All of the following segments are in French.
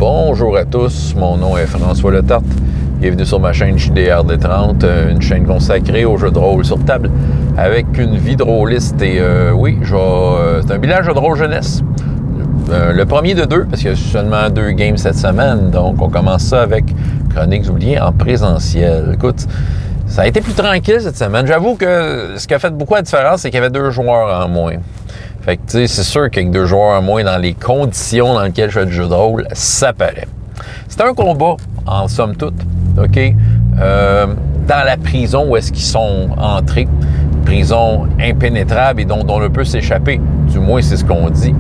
Bonjour à tous, mon nom est François Letarte. Bienvenue sur ma chaîne JDRD30, une chaîne consacrée aux jeux de rôle sur table avec une vie de rôliste. Et c'est un bilan jeu de rôle jeunesse. Le premier de deux, parce qu'il y a seulement 2 games cette semaine. Donc, on commence ça avec Chroniques oubliées en présentiel. Écoute, ça a été plus tranquille cette semaine. J'avoue que ce qui a fait beaucoup la différence, c'est qu'il y avait 2 joueurs en moins. Fait que, tu sais, c'est sûr qu'avec 2 joueurs en moins, dans les conditions dans lesquelles je fais du jeu de rôle, ça paraît. C'était un combat, en somme toute, OK? Dans la prison où est-ce qu'ils sont entrés. Prison impénétrable et dont on ne peut s'échapper. Du moins, c'est ce qu'on dit.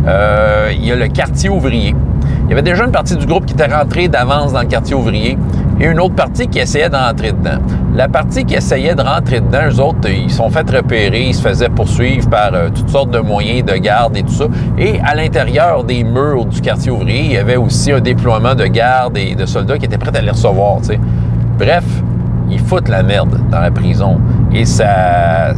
Il y a le quartier ouvrier. Il y avait déjà une partie du groupe qui était rentrée d'avance dans le quartier ouvrier et une autre partie qui essayait d'entrer dedans. La partie qui essayait de rentrer dedans, eux autres, ils se sont fait repérer, ils se faisaient poursuivre par toutes sortes de moyens de garde et tout ça. Et à l'intérieur des murs du quartier ouvrier, il y avait aussi un déploiement de gardes et de soldats qui étaient prêts à les recevoir, tu sais. Bref, ils foutent la merde dans la prison. Et ça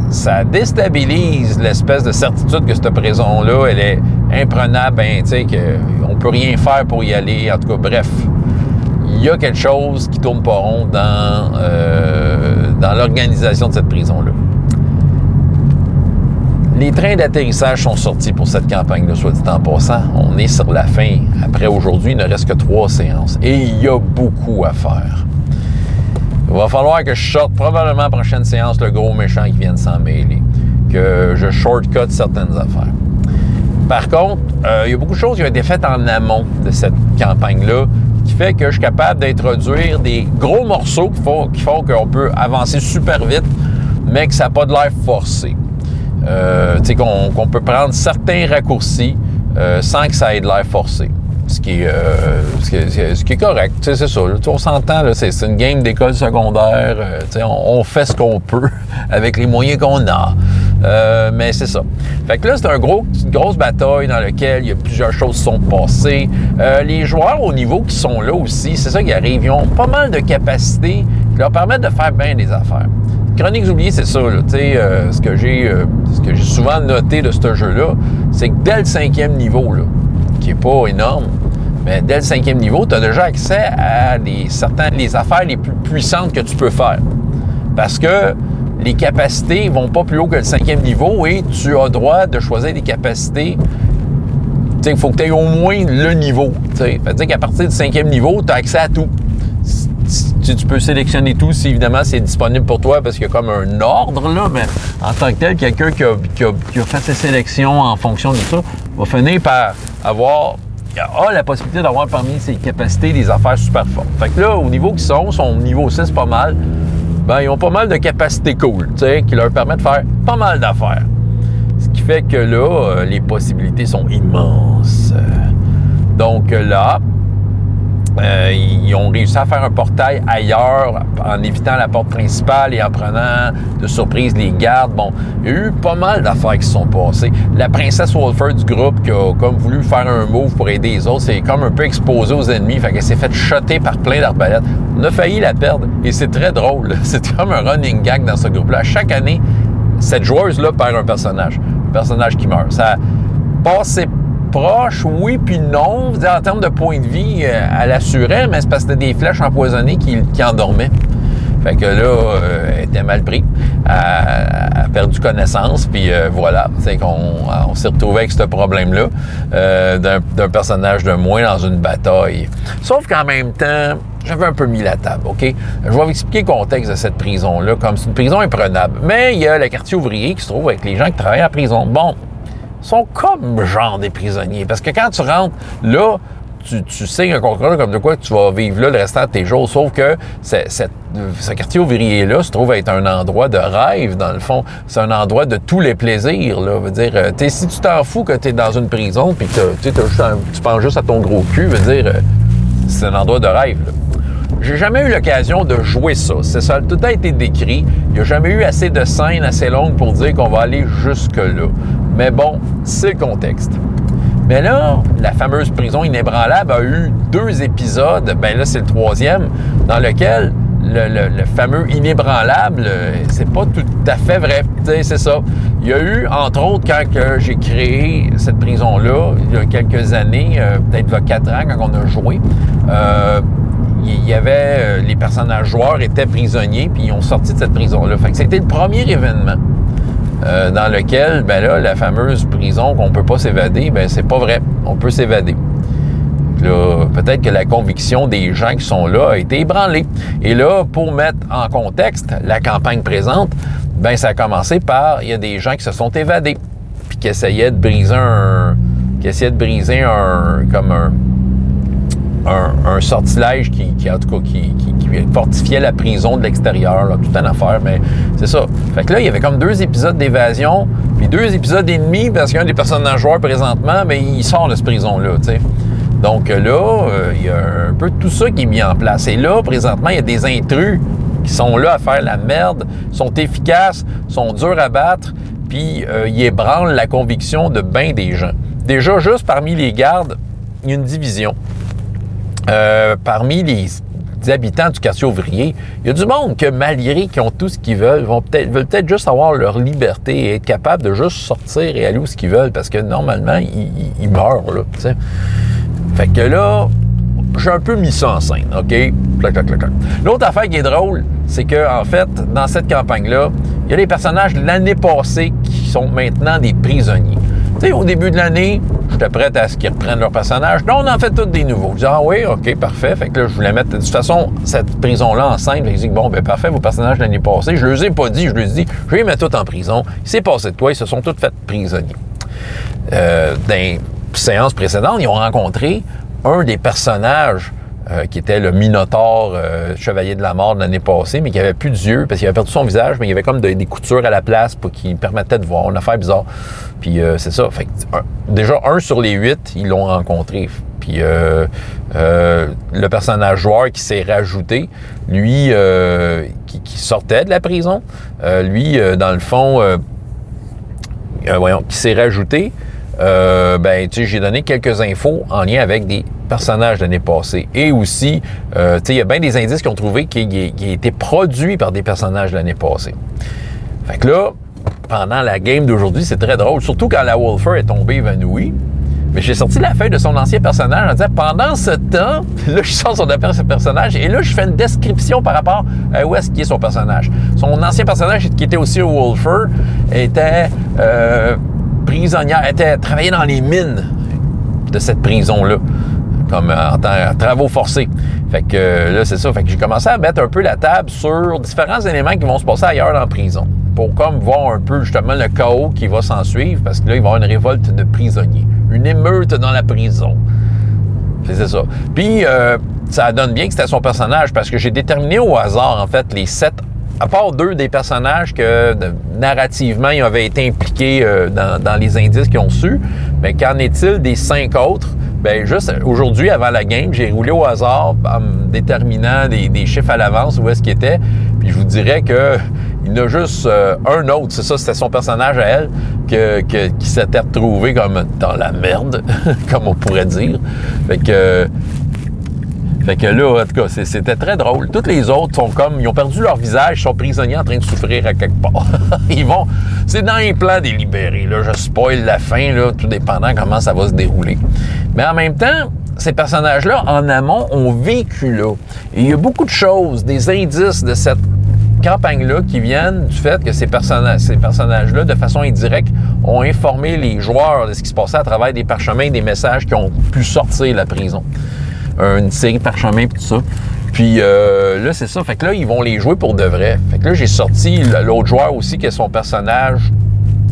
déstabilise l'espèce de certitude que cette prison-là, elle est imprenable, tu sais, qu'on peut rien faire pour y aller. En tout cas, bref, il y a quelque chose qui tourne pas rond dans l'organisation de cette prison-là. Les trains d'atterrissage sont sortis pour cette campagne-là, soit dit en passant. On est sur la fin. Après aujourd'hui, il ne reste que 3 séances. Et il y a beaucoup à faire. Il va falloir que je sorte probablement la prochaine séance le gros méchant qui vient de s'en mêler. Que je shortcut certaines affaires. Par contre, il y a beaucoup de choses qui ont été faites en amont de cette campagne-là qui fait que je suis capable d'introduire des gros morceaux qui font qu'on peut avancer super vite, mais que ça n'a pas de l'air forcé. Tu sais, qu'on peut prendre certains raccourcis sans que ça ait de l'air forcé. Ce qui est correct, tu sais, c'est ça. Là, on s'entend, là, c'est une game d'école secondaire. Tu sais, on fait ce qu'on peut avec les moyens qu'on a. Mais c'est ça. Fait que là, c'est une grosse bataille dans laquelle il y a plusieurs choses qui sont passées. Les joueurs au niveau qui sont là aussi, c'est ça qui arrive. Ils ont pas mal de capacités qui leur permettent de faire bien des affaires. Chroniques oubliées, c'est ça. Là, ce que j'ai souvent noté de ce jeu-là, c'est que dès le 5e niveau, là, qui n'est pas énorme, mais dès le 5e niveau, tu as déjà accès à les affaires les plus puissantes que tu peux faire. Parce que les capacités ne vont pas plus haut que le 5e niveau et tu as droit de choisir des capacités. Il faut que tu aies au moins le niveau. Ça veut dire qu'à partir du 5e niveau, tu as accès à tout. Tu peux sélectionner tout si évidemment c'est disponible pour toi parce qu'il y a comme un ordre, là, mais en tant que tel, quelqu'un qui a fait ses sélections en fonction de ça va finir par avoir la possibilité d'avoir parmi ses capacités des affaires super fortes. Fait que là, au niveau qu'ils sont au niveau 6 pas mal, ben ils ont pas mal de capacités cool, qui leur permettent de faire pas mal d'affaires. Ce qui fait que là, les possibilités sont immenses. Donc là, ils ont réussi à faire un portail ailleurs en évitant la porte principale et en prenant de surprise les gardes. Bon, il y a eu pas mal d'affaires qui se sont passées. La princesse Wolfer du groupe qui a comme voulu faire un move pour aider les autres, c'est comme un peu exposé aux ennemis, fait qu'elle s'est fait shotter par plein d'arbalètes. On a failli la perdre et c'est très drôle. C'est comme un running gag dans ce groupe-là. Chaque année, cette joueuse-là perd un personnage qui meurt. Ça passe proche, oui, puis non. En termes de points de vie, elle assurait, mais c'est parce que c'était des flèches empoisonnées qui endormaient. Fait que là, elle était mal pris. Elle a perdu connaissance, puis voilà. C'est on s'est retrouvé avec ce problème-là d'un personnage de moins dans une bataille. Sauf qu'en même temps, j'avais un peu mis la table, OK? Je vais vous expliquer le contexte de cette prison-là, comme c'est une prison imprenable. Mais il y a le quartier ouvrier qui se trouve avec les gens qui travaillent à la prison. Bon, sont comme genre des prisonniers. Parce que quand tu rentres là, tu signes un contrat comme de quoi tu vas vivre là le restant de tes jours. Sauf que ce quartier ouvrier-là se trouve être un endroit de rêve, dans le fond. C'est un endroit de tous les plaisirs, là. Veut dire, si tu t'en fous que tu es dans une prison puis que tu penses juste à ton gros cul, veut dire, c'est un endroit de rêve, là. J'ai jamais eu l'occasion de jouer ça. Ça a tout a été décrit. Il n'y a jamais eu assez de scènes assez longues pour dire qu'on va aller jusque-là. Mais bon, c'est le contexte. Mais là, la fameuse prison inébranlable a eu 2 épisodes, ben là c'est le 3e, dans lequel le fameux inébranlable, c'est pas tout à fait vrai. C'est ça. Il y a eu, entre autres, quand j'ai créé cette prison-là, il y a quelques années, peut-être il y a 4 ans, quand on a joué, il y avait les personnages joueurs étaient prisonniers, puis ils ont sorti de cette prison-là. Fait que c'était le premier événement dans lequel, ben là, la fameuse prison qu'on peut pas s'évader, ben c'est pas vrai. On peut s'évader. Là, peut-être que la conviction des gens qui sont là a été ébranlée. Et là, pour mettre en contexte la campagne présente, ben ça a commencé par, il y a des gens qui se sont évadés, puis qui essayaient de briser un sortilège qui fortifiait la prison de l'extérieur, là, toute une affaire, mais c'est ça. Fait que là, il y avait comme 2 épisodes d'évasion, puis 2 épisodes et demi, parce qu'un des personnages joueurs présentement, mais il sort de cette prison-là, tu sais. Donc là, il y a un peu tout ça qui est mis en place. Et là, présentement, il y a des intrus qui sont là à faire la merde, sont efficaces, sont durs à battre, puis ils ébranlent la conviction de bien des gens. Déjà, juste parmi les gardes, il y a une division. Parmi les habitants du quartier ouvrier, il y a du monde que malgré qu'ils ont tout ce qu'ils veulent, veulent peut-être juste avoir leur liberté et être capables de juste sortir et aller où ce qu'ils veulent, parce que normalement, ils meurent, là, tu sais. Fait que là, j'ai un peu mis ça en scène, OK? Clac, clac, clac, clac. L'autre affaire qui est drôle, c'est que en fait, dans cette campagne-là, il y a des personnages de l'année passée qui sont maintenant des prisonniers. Tu sais, au début de l'année, j'étais prêt à ce qu'ils reprennent leurs personnages. Là, on en fait tous des nouveaux. Je dis, ah oui, OK, parfait. Fait que là, je voulais mettre, de toute façon, cette prison-là en scène. Je dis, bon, ben parfait, vos personnages de l'année passée. Je ne les ai pas dit, je leur ai dit, je vais les mettre tous en prison. Il s'est passé de quoi? Ils se sont tous fait prisonniers. Dans séances précédentes, ils ont rencontré un des personnages qui était le Minotaure, chevalier de la mort de l'année passée, mais qui avait plus d'yeux, parce qu'il avait perdu son visage, mais il y avait comme des coutures à la place pour qui permettaient de voir, une affaire bizarre. Puis c'est ça. Fait que, déjà, 1 sur les 8, ils l'ont rencontré. Puis le personnage joueur qui s'est rajouté, lui, qui sortait de la prison, lui, dans le fond, qui s'est rajouté, ben, tu sais, j'ai donné quelques infos en lien avec des personnages de l'année passée. Et aussi, tu sais, il y a bien des indices qu'ils ont trouvé qui étaient produits par des personnages de l'année passée. Fait que là, pendant la game d'aujourd'hui, c'est très drôle, surtout quand la Wolfer est tombée évanouie. Mais j'ai sorti la feuille de son ancien personnage en disant, pendant ce temps, là, je sors son personnage et là, je fais une description par rapport à où est-ce qu'il est son personnage. Son ancien personnage, qui était aussi un Wolfer, était prisonnière, travaillait dans les mines de cette prison-là, comme en travaux forcés. Fait que là, c'est ça. Fait que j'ai commencé à mettre un peu la table sur différents éléments qui vont se passer ailleurs dans la prison, pour comme voir un peu justement le chaos qui va s'en suivre, parce que là, il va y avoir une révolte de prisonniers, une émeute dans la prison. C'est ça. Puis, ça donne bien que c'était son personnage, parce que j'ai déterminé au hasard, en fait, les 7, à part 2 des personnages que narrativement, ils avaient été impliqués dans les indices qu'ils ont su, mais qu'en est-il des 5 autres? Ben juste aujourd'hui, avant la game, j'ai roulé au hasard en me déterminant des chiffres à l'avance où est-ce qu'il était. Puis je vous dirais que il y en a juste un autre, c'est ça, c'était son personnage à elle, qui s'était retrouvé comme dans la merde, comme on pourrait dire. Fait que là, en tout cas, c'était très drôle. Toutes les autres sont comme, ils ont perdu leur visage, ils sont prisonniers en train de souffrir à quelque part. C'est dans les plans des libérés, là. Je spoil la fin, là, tout dépendant comment ça va se dérouler. Mais en même temps, ces personnages-là, en amont, ont vécu là. Et il y a beaucoup de choses, des indices de cette campagne-là qui viennent du fait que ces personnages-là, de façon indirecte, ont informé les joueurs de ce qui se passait à travers des parchemins, des messages qui ont pu sortir de la prison. Une série de parchemins et tout ça. Puis là, c'est ça. Fait que là, ils vont les jouer pour de vrai. Fait que là, j'ai sorti l'autre joueur aussi, que son personnage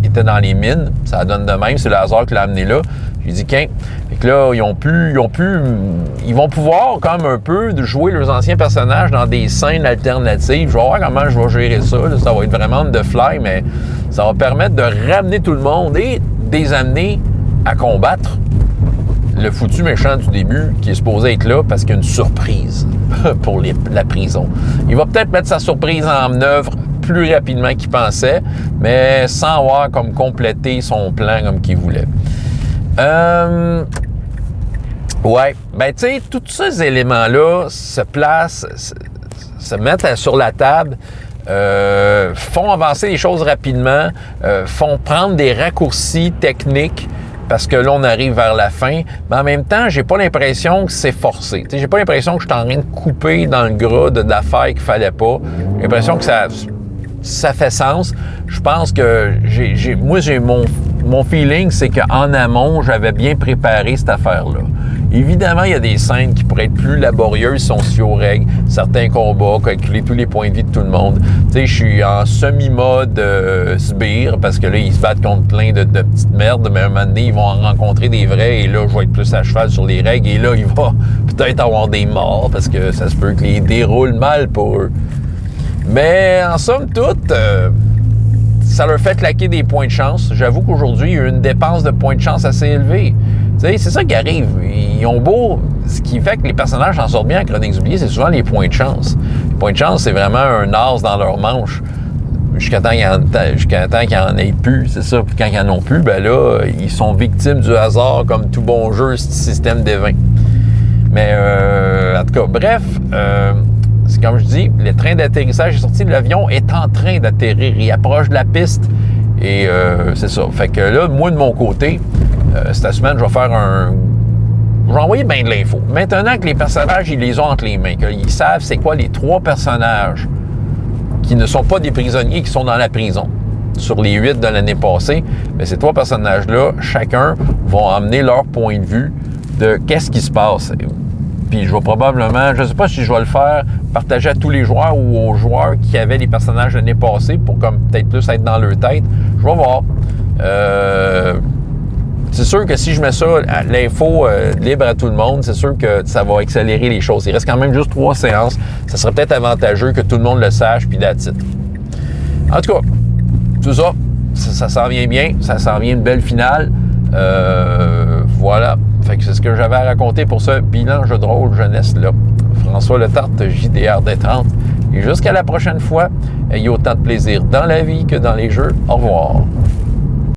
était dans les mines. Ça donne de même. C'est le hasard qui l'a amené là. J'ai dit, qu'un. Fait que là, ils vont pouvoir, comme un peu, de jouer leurs anciens personnages dans des scènes alternatives. Je vais voir comment je vais gérer ça. Là. Ça va être vraiment de fly, mais ça va permettre de ramener tout le monde et de les amener à combattre le foutu méchant du début qui est supposé être là parce qu'il y a une surprise pour la prison. Il va peut-être mettre sa surprise en œuvre plus rapidement qu'il pensait, mais sans avoir comme complété son plan comme qu'il voulait. Ouais, ben tu sais, tous ces éléments-là se placent, se mettent sur la table font avancer les choses rapidement, font prendre des raccourcis techniques, parce que là, on arrive vers la fin. Mais en même temps, j'ai pas l'impression que c'est forcé. T'sais, j'ai pas l'impression que je suis en train de couper dans le gras d'affaires qu'il fallait pas. J'ai l'impression que ça fait sens. Je pense que moi, mon feeling, c'est qu'en amont, j'avais bien préparé cette affaire-là. Évidemment, il y a des scènes qui pourraient être plus laborieuses si on se fie aux règles. Certains combats, calculer tous les points de vie de tout le monde. Tu sais, je suis en semi-mode sbire parce que là, ils se battent contre plein de petites merdes, mais à un moment donné, ils vont en rencontrer des vrais et là, je vais être plus à cheval sur les règles et là, il va peut-être avoir des morts parce que ça se peut que les déroulent mal pour eux. Mais en somme toute, ça leur fait claquer des points de chance. J'avoue qu'aujourd'hui, il y a eu une dépense de points de chance assez élevée. Tu sais, c'est ça qui arrive. Ils ont beau... Ce qui fait que les personnages s'en sortent bien en Chroniques oubliées, c'est souvent les points de chance. Les points de chance, c'est vraiment un as dans leur manche. Jusqu'à temps qu'il n'y en ait plus, c'est ça. Puis quand ils n'en ont plus, ben là, ils sont victimes du hasard comme tout bon jeu, ce système des vins. Mais en tout cas, bref... c'est comme je dis, le train d'atterrissage est sorti, l'avion est en train d'atterrir, il approche de la piste et c'est ça. Fait que là, moi de mon côté, cette semaine, je vais faire je vais envoyer bien de l'info. Maintenant que les personnages, ils les ont entre les mains, qu'ils savent c'est quoi les 3 personnages qui ne sont pas des prisonniers, qui sont dans la prison. Sur les 8 de l'année passée, mais ces 3 personnages-là, chacun vont amener leur point de vue de qu'est-ce qui se passe. Puis je vais probablement, je ne sais pas si je vais le faire, partager à tous les joueurs ou aux joueurs qui avaient les personnages l'année passée pour comme peut-être plus être dans leur tête. Je vais voir. C'est sûr que si je mets ça, l'info libre à tout le monde, c'est sûr que ça va accélérer les choses. Il reste quand même juste 3 séances. Ça serait peut-être avantageux que tout le monde le sache, puis that's it. En tout cas, tout ça, ça s'en vient bien. Ça s'en vient une belle finale. Voilà. Fait que c'est ce que j'avais à raconter pour ce bilan jeu de rôle jeunesse-là. François Letarte, JDR-D30. Et jusqu'à la prochaine fois, ayez autant de plaisir dans la vie que dans les jeux. Au revoir.